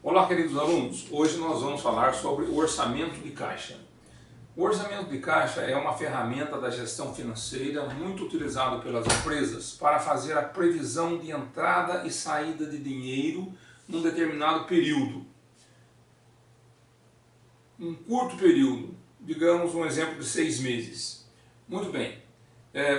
Olá, queridos alunos, hoje nós vamos falar sobre o orçamento de caixa. O orçamento de caixa é uma ferramenta da gestão financeira muito utilizado pelas empresas para fazer a previsão de entrada e saída de dinheiro num determinado período. Um curto período, digamos um exemplo de 6 meses. Muito bem,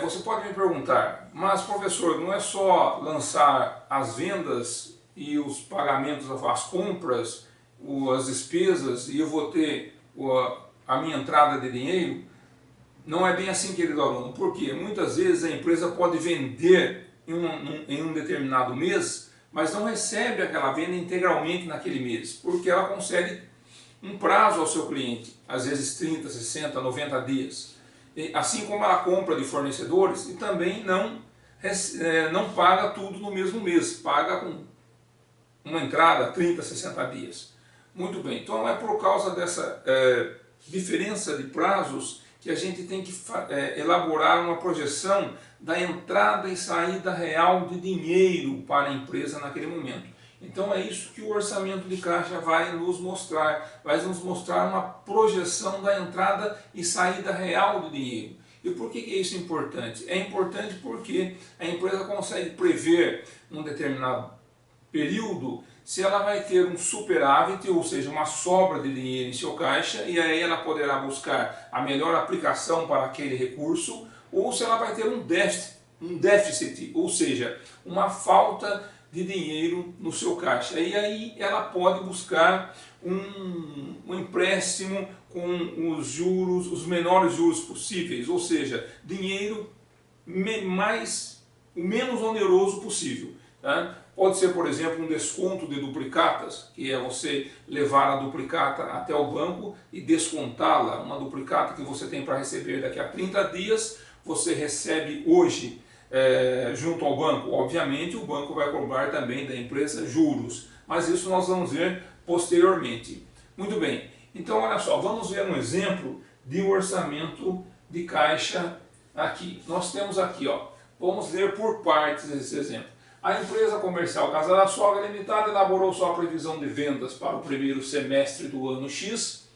você pode me perguntar, mas professor, não é só lançar as vendas e os pagamentos, as compras, as despesas e eu vou ter a minha entrada de dinheiro? Não é bem assim, querido aluno, porque muitas vezes a empresa pode vender em um determinado mês, mas não recebe aquela venda integralmente naquele mês, porque ela concede um prazo ao seu cliente, às vezes 30, 60, 90 dias. Assim como ela compra de fornecedores e também não paga tudo no mesmo mês, paga com uma entrada 30, 60 dias. Muito bem, então é por causa dessa diferença de prazos que a gente tem que elaborar uma projeção da entrada e saída real de dinheiro para a empresa naquele momento. Então é isso que o orçamento de caixa vai nos mostrar uma projeção da entrada e saída real do dinheiro. E por que é isso importante? É importante porque a empresa consegue prever num determinado período se ela vai ter um superávit, ou seja, uma sobra de dinheiro em seu caixa, e aí ela poderá buscar a melhor aplicação para aquele recurso, ou se ela vai ter um déficit, ou seja, uma falta de dinheiro no seu caixa. E aí ela pode buscar um empréstimo com os juros, os menores juros possíveis, ou seja, dinheiro o menos oneroso possível. Tá? Pode ser, por exemplo, um desconto de duplicatas, que é você levar a duplicata até o banco e descontá-la. Uma duplicata que você tem para receber daqui a 30 dias, você recebe hoje junto ao banco. Obviamente o banco vai cobrar também da empresa juros, mas isso nós vamos ver posteriormente. Muito bem, então olha só, vamos ver um exemplo de orçamento de caixa aqui. Nós temos aqui, vamos ler por partes esse exemplo. A empresa comercial Casa da Sogra Limitada elaborou sua previsão de vendas para o primeiro semestre do ano X.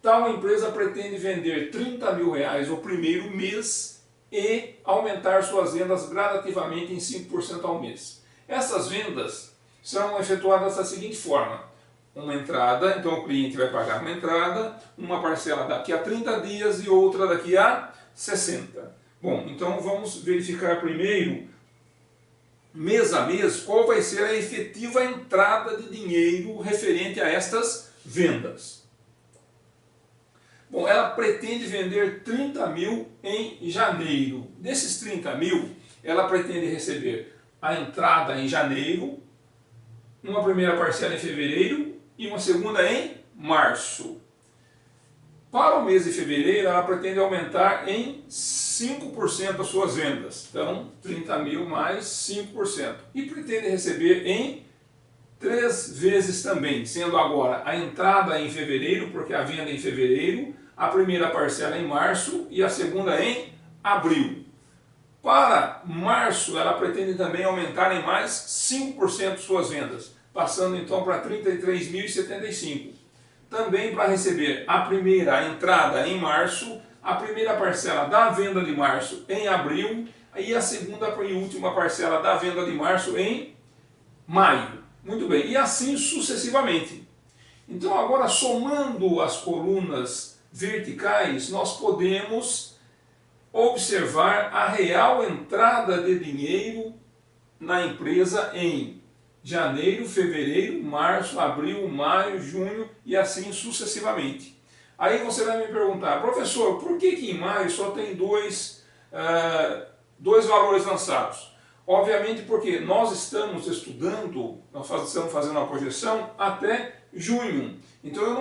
Tal empresa pretende vender R$30 mil no primeiro mês e aumentar suas vendas gradativamente em 5% ao mês. Essas vendas serão efetuadas da seguinte forma: uma entrada, então o cliente vai pagar uma entrada, uma parcela daqui a 30 dias e outra daqui a 60. Bom, então vamos verificar primeiro, mês a mês, qual vai ser a efetiva entrada de dinheiro referente a estas vendas. Bom, ela pretende vender 30 mil em janeiro. Desses 30 mil, ela pretende receber a entrada em janeiro, uma primeira parcela em fevereiro e uma segunda em março. Para o mês de fevereiro, ela pretende aumentar em 5% as suas vendas. Então, 30 mil mais 5%. E pretende receber em 3 vezes também, sendo agora a entrada em fevereiro, porque a venda é em fevereiro, a primeira parcela em março e a segunda em abril. Para março, ela pretende também aumentar em mais 5% suas vendas, passando então para 33.075. Também para receber a primeira entrada em março, a primeira parcela da venda de março em abril e a segunda e última parcela da venda de março em maio. Muito bem, e assim sucessivamente. Então agora, somando as colunas verticais, nós podemos observar a real entrada de dinheiro na empresa em janeiro, fevereiro, março, abril, maio, junho e assim sucessivamente. Aí você vai me perguntar, professor, por que em maio só tem dois valores lançados? Obviamente porque nós estamos estudando, nós estamos fazendo uma projeção até junho. Então eu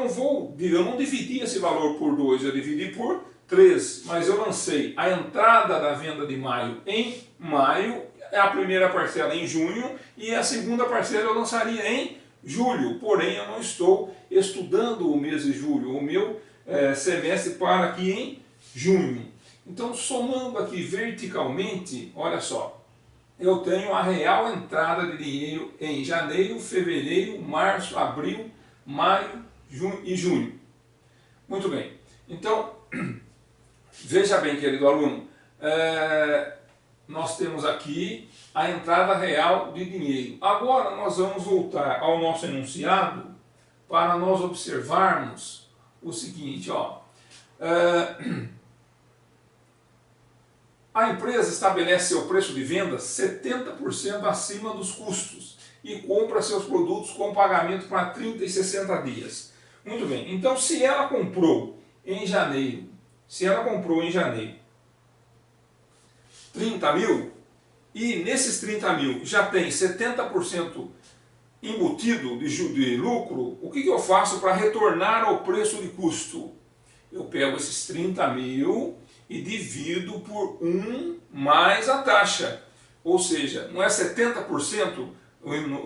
não dividi esse valor por 2, eu dividi por 3. Mas eu lancei a entrada da venda de maio em maio, a primeira parcela em junho e a segunda parcela eu lançaria em julho. Porém eu não estou estudando o mês de julho, o meu semestre para aqui em junho. Então somando aqui verticalmente, olha só. eu tenho a real entrada de dinheiro em janeiro, fevereiro, março, abril, maio, junho e junho. Muito bem. Então, veja bem, querido aluno, nós temos aqui a entrada real de dinheiro. Agora nós vamos voltar ao nosso enunciado para nós observarmos o seguinte, ó. A empresa estabelece seu preço de venda 70% acima dos custos e compra seus produtos com pagamento para 30 e 60 dias. Muito bem, então se ela comprou em janeiro, 30 mil, e nesses 30 mil já tem 70% embutido de lucro, o que eu faço para retornar ao preço de custo? Eu pego esses 30 mil e divido por 1 mais a taxa. Ou seja, não é 70%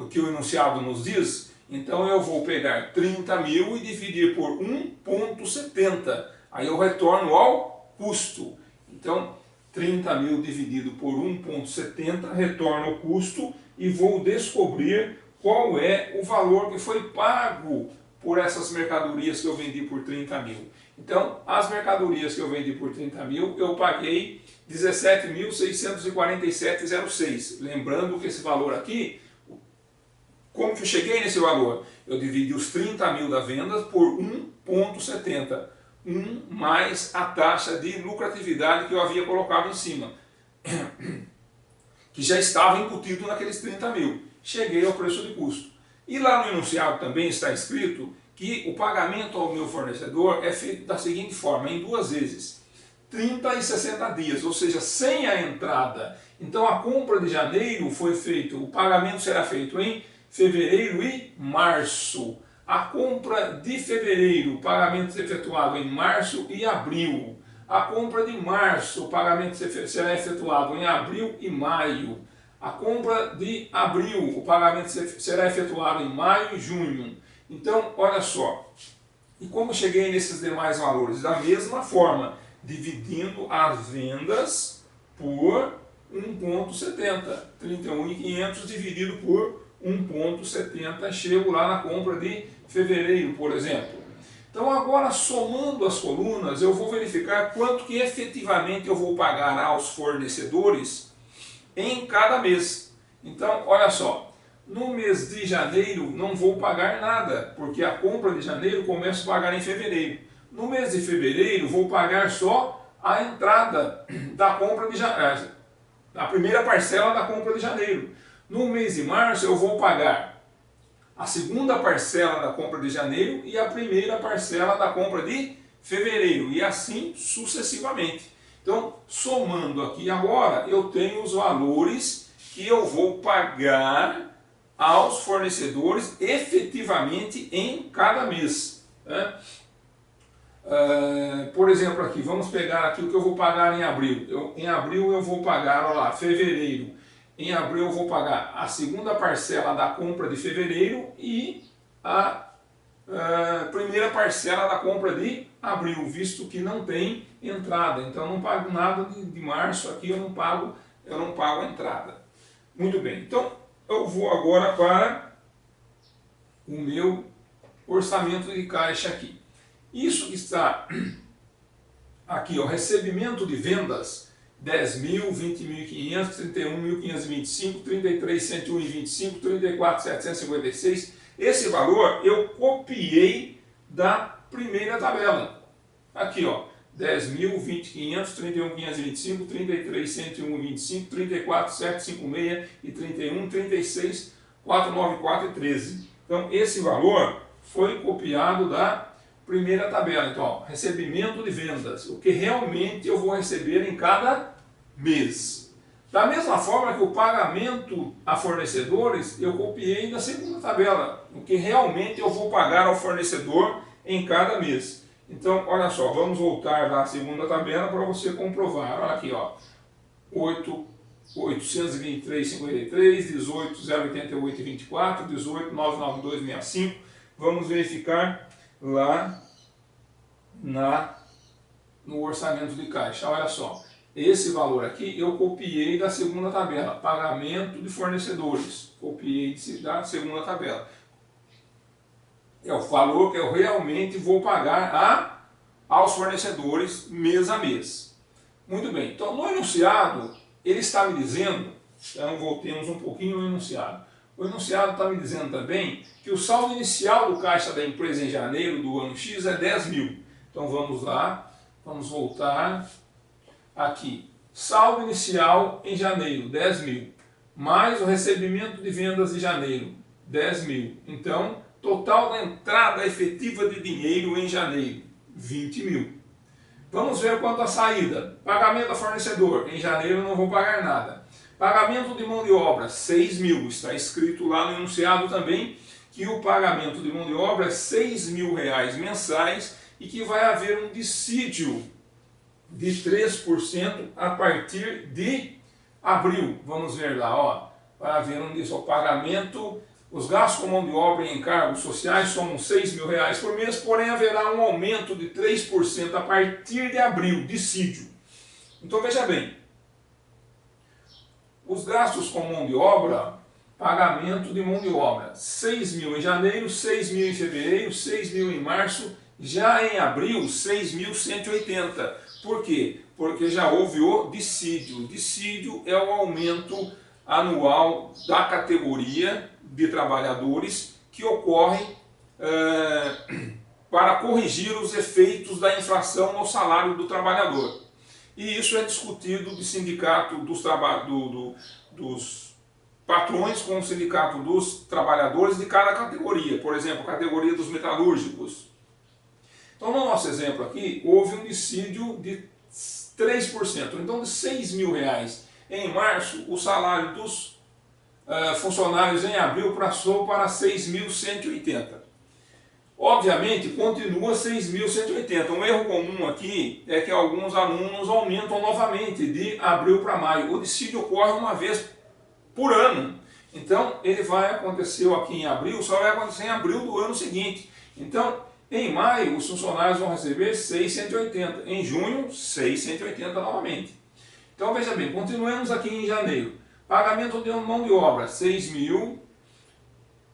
que o enunciado nos diz? Então eu vou pegar 30 mil e dividir por 1,70. Aí eu retorno ao custo. Então, 30 mil dividido por 1,70 retorna o custo e vou descobrir qual é o valor que foi pago por essas mercadorias que eu vendi por 30 mil. Então, as mercadorias que eu vendi por 30 mil, eu paguei 17.647,06. Lembrando que esse valor aqui, como que eu cheguei nesse valor? Eu dividi os 30 mil da venda por 1,70. 1 mais a taxa de lucratividade que eu havia colocado em cima, que já estava incutido naqueles 30 mil. Cheguei ao preço de custo. E lá no enunciado também está escrito que o pagamento ao meu fornecedor é feito da seguinte forma, em 2 vezes, 30 e 60 dias, ou seja, sem a entrada. Então a compra de janeiro foi feito, o pagamento será feito em fevereiro e março. A compra de fevereiro, o pagamento será efetuado em março e abril. A compra de março, o pagamento será efetuado em abril e maio. A compra de abril, o pagamento será efetuado em maio e junho. Então, olha só. E como cheguei nesses demais valores? Da mesma forma, dividindo as vendas por 1,70. 31.500 dividido por 1,70. Chego lá na compra de fevereiro, por exemplo. Então agora, somando as colunas, eu vou verificar quanto que efetivamente eu vou pagar aos fornecedores em cada mês. Então, olha só, no mês de janeiro não vou pagar nada, porque a compra de janeiro começo a pagar em fevereiro. No mês de fevereiro vou pagar só a entrada da compra de janeiro, a primeira parcela da compra de janeiro. No mês de março eu vou pagar a segunda parcela da compra de janeiro e a primeira parcela da compra de fevereiro, e assim sucessivamente. Então, somando aqui agora, eu tenho os valores que eu vou pagar aos fornecedores efetivamente em cada mês, né? Por exemplo, aqui, vamos pegar aqui o que eu vou pagar em abril. Em abril eu vou pagar, olha lá, fevereiro. Em abril eu vou pagar a segunda parcela da compra de fevereiro e a primeira parcela da compra de abril, visto que não tem entrada. Então eu não pago nada de março, aqui eu não pago a entrada. Muito bem, então eu vou agora para o meu orçamento de caixa aqui. Isso que está aqui, ó, recebimento de vendas, 10.000, 20.500, 31.525, 33.101,25, 34.756. Esse valor eu copiei da primeira tabela. Aqui, ó, 10.000, 20.500, 31.525, 33.101,25, 34.756 e 31, 36, 494 e 13. Então esse valor foi copiado da primeira tabela. Então, ó, recebimento de vendas, o que realmente eu vou receber em cada mês. Da mesma forma que o pagamento a fornecedores, eu copiei da segunda tabela, o que realmente eu vou pagar ao fornecedor em cada mês. Então, olha só, vamos voltar na segunda tabela para você comprovar. Olha aqui, ó, 823,53, 18,088,24, 18,992,65. Vamos verificar lá no orçamento de caixa. Olha só, Esse valor aqui eu copiei da segunda tabela, pagamento de fornecedores. Copiei da segunda tabela. É o valor que eu realmente vou pagar aos fornecedores mês a mês. Muito bem, então no enunciado ele está me dizendo, então voltemos um pouquinho no enunciado. O enunciado está me dizendo também que o saldo inicial do caixa da empresa em janeiro do ano X é 10 mil. Então vamos lá, vamos voltar aqui. Saldo inicial em janeiro, 10 mil. Mais o recebimento de vendas de janeiro, 10 mil. Então, total da entrada efetiva de dinheiro em janeiro, 20 mil. Vamos ver quanto a saída. Pagamento a fornecedor, em janeiro eu não vou pagar nada. Pagamento de mão de obra, 6 mil. Está escrito lá no enunciado também que o pagamento de mão de obra é 6 mil reais mensais e que vai haver um dissídio de 3% a partir de abril. Vamos ver lá, ó. Vai haver um pagamento, os gastos com mão de obra e encargos sociais somam 6 mil reais por mês, porém haverá um aumento de 3% a partir de abril, dissídio. Então veja bem, os gastos com mão de obra, pagamento de mão de obra, 6 mil em janeiro, 6 mil em fevereiro, 6 mil em março, já em abril, 6.180. Por quê? Porque já houve o dissídio. O dissídio é o aumento anual da categoria de trabalhadores que ocorre para corrigir os efeitos da inflação no salário do trabalhador. E isso é discutido do sindicato dos patrões com o sindicato dos trabalhadores de cada categoria. Por exemplo, a categoria dos metalúrgicos. Então, no nosso exemplo aqui, houve um dissídio de 3%. Então, de 6 mil reais em março, o salário dos funcionários em abril passou para 6.180. Obviamente, continua 6.180. Um erro comum aqui é que alguns alunos aumentam novamente de abril para maio. O dissídio ocorre uma vez por ano. Então, ele vai acontecer aqui em abril, só vai acontecer em abril do ano seguinte. Então, em maio, os funcionários vão receber 6.180. Em junho, 6.180 novamente. Então, veja bem, continuemos aqui em janeiro. Pagamento de mão de obra, 6 mil.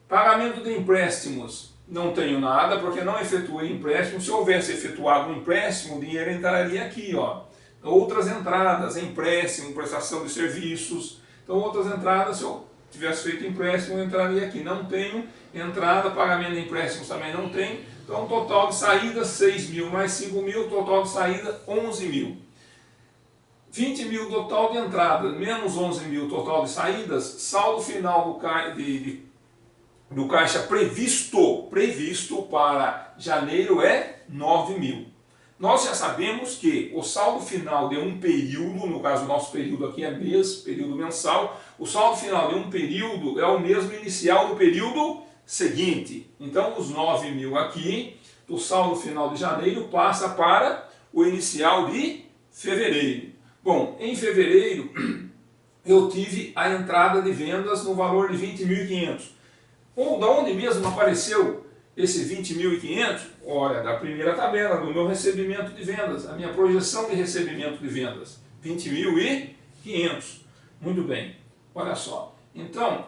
Pagamento de empréstimos, não tenho nada, porque não efetuei empréstimo. Se houvesse efetuado um empréstimo, o dinheiro entraria aqui, ó. Outras entradas, empréstimo, prestação de serviços. Então, outras entradas, se eu tivesse feito empréstimo, eu entraria aqui. Não tenho entrada, pagamento de empréstimos também não tenho. Então, total de saída, 6 mil mais 5 mil, total de saída, 11 mil. 20 mil total de entrada, menos 11 mil total de saídas, saldo final do caixa previsto para janeiro é 9 mil. Nós já sabemos que o saldo final de um período, no caso o nosso período aqui é mês, período mensal, o saldo final de um período é o mesmo inicial do período seguinte. Então os 9 mil aqui, do saldo final de janeiro, passa para o inicial de fevereiro. Bom, em fevereiro eu tive a entrada de vendas no valor de 20.500. Ou da onde mesmo apareceu esse 20.500? Olha, da primeira tabela, do meu recebimento de vendas, a minha projeção de recebimento de vendas, 20.500. Muito bem, olha só. Então,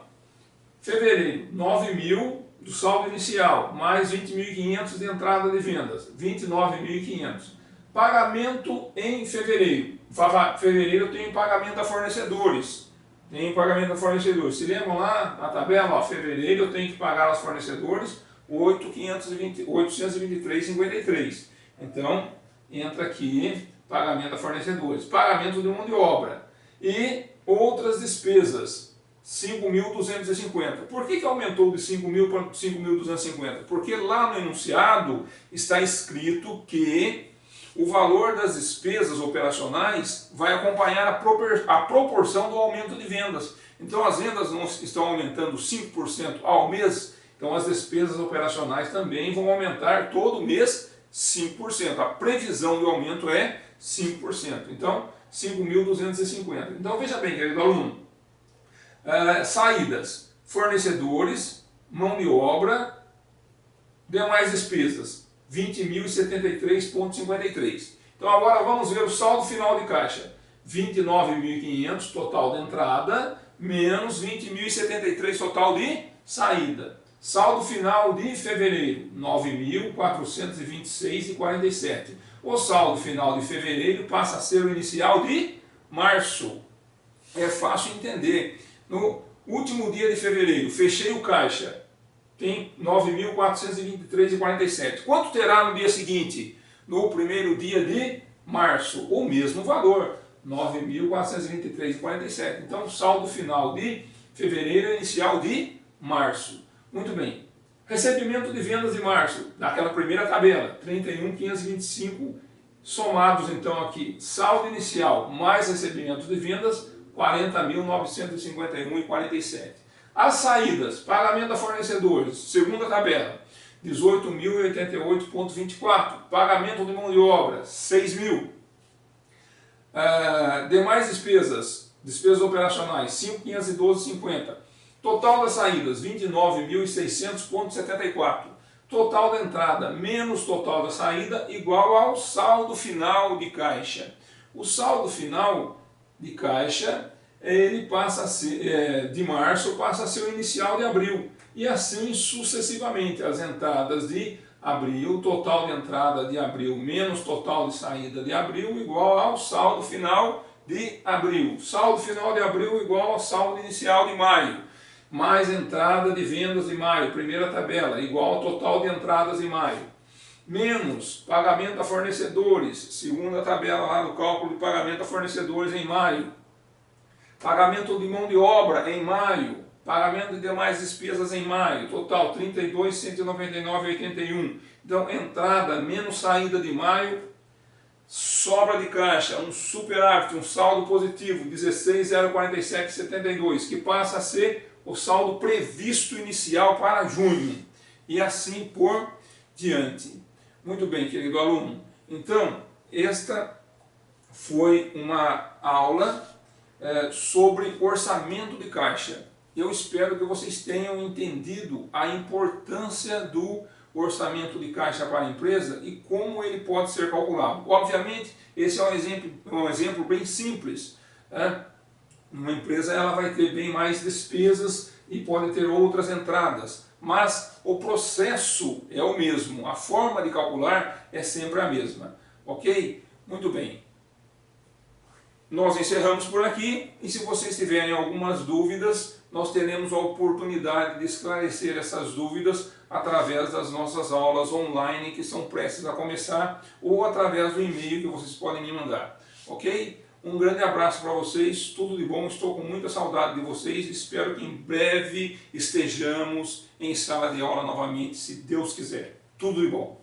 fevereiro, 9 mil do saldo inicial, mais 20.500 de entrada de vendas, 29.500. Pagamento em fevereiro. Fevereiro eu tenho pagamento a fornecedores. Tem pagamento a fornecedores. Se lembram lá na tabela, ó, fevereiro eu tenho que pagar aos fornecedores 823,53. Então, entra aqui pagamento a fornecedores. Pagamento de mão de obra. E outras despesas, 5.250. Por que aumentou de 5.000 para 5.250? Porque lá no enunciado está escrito que o valor das despesas operacionais vai acompanhar a proporção do aumento de vendas. Então as vendas não estão aumentando 5% ao mês, então as despesas operacionais também vão aumentar todo mês 5%. A previsão do aumento é 5%. Então 5.250. Então veja bem, querido aluno, saídas, fornecedores, mão de obra, demais despesas, 20.073,53. Então agora vamos ver o saldo final de caixa. 29.500 total de entrada, menos 20.073 total de saída. Saldo final de fevereiro, 9.426,47. O saldo final de fevereiro passa a ser o inicial de março. É fácil entender. No último dia de fevereiro, fechei o caixa, tem 9.423,47. Quanto terá no dia seguinte? No primeiro dia de março, o mesmo valor, 9.423,47. Então, o saldo final de fevereiro é inicial de março. Muito bem. Recebimento de vendas de março, naquela primeira tabela, 31.525 somados então aqui, saldo inicial mais recebimento de vendas, 40.951,47. As saídas, pagamento a fornecedores, segunda tabela, 18.088,24. Pagamento de mão de obra, 6.000. Demais despesas, despesas operacionais, 5.512,50. Total das saídas, 29.600,74. Total da entrada menos total da saída igual ao saldo final de caixa. O saldo final de caixa, ele passa a ser, de março passa a ser o inicial de abril. E assim sucessivamente, as entradas de abril, total de entrada de abril menos total de saída de abril igual ao saldo final de abril. Saldo final de abril igual ao saldo inicial de maio. Mais entrada de vendas de maio, primeira tabela, igual ao total de entradas de maio. Menos pagamento a fornecedores, segunda tabela lá do cálculo de pagamento a fornecedores em maio. Pagamento de mão de obra em maio. Pagamento de demais despesas em maio, total 32.199,81. Então, entrada menos saída de maio, sobra de caixa, um superávit, um saldo positivo, 16.047,72, que passa a ser o saldo previsto inicial para junho. E assim por diante. Muito bem, querido aluno. Então, esta foi uma aula sobre orçamento de caixa. Eu espero que vocês tenham entendido a importância do orçamento de caixa para a empresa e como ele pode ser calculado. Obviamente, esse é um exemplo bem simples. Uma empresa ela vai ter bem mais despesas e pode ter outras entradas, mas o processo é o mesmo, a forma de calcular é sempre a mesma. Ok? Muito bem. Nós encerramos por aqui e se vocês tiverem algumas dúvidas, nós teremos a oportunidade de esclarecer essas dúvidas através das nossas aulas online que são prestes a começar ou através do e-mail que vocês podem me mandar. Ok? Um grande abraço para vocês, tudo de bom, estou com muita saudade de vocês, espero que em breve estejamos em sala de aula novamente, se Deus quiser. Tudo de bom.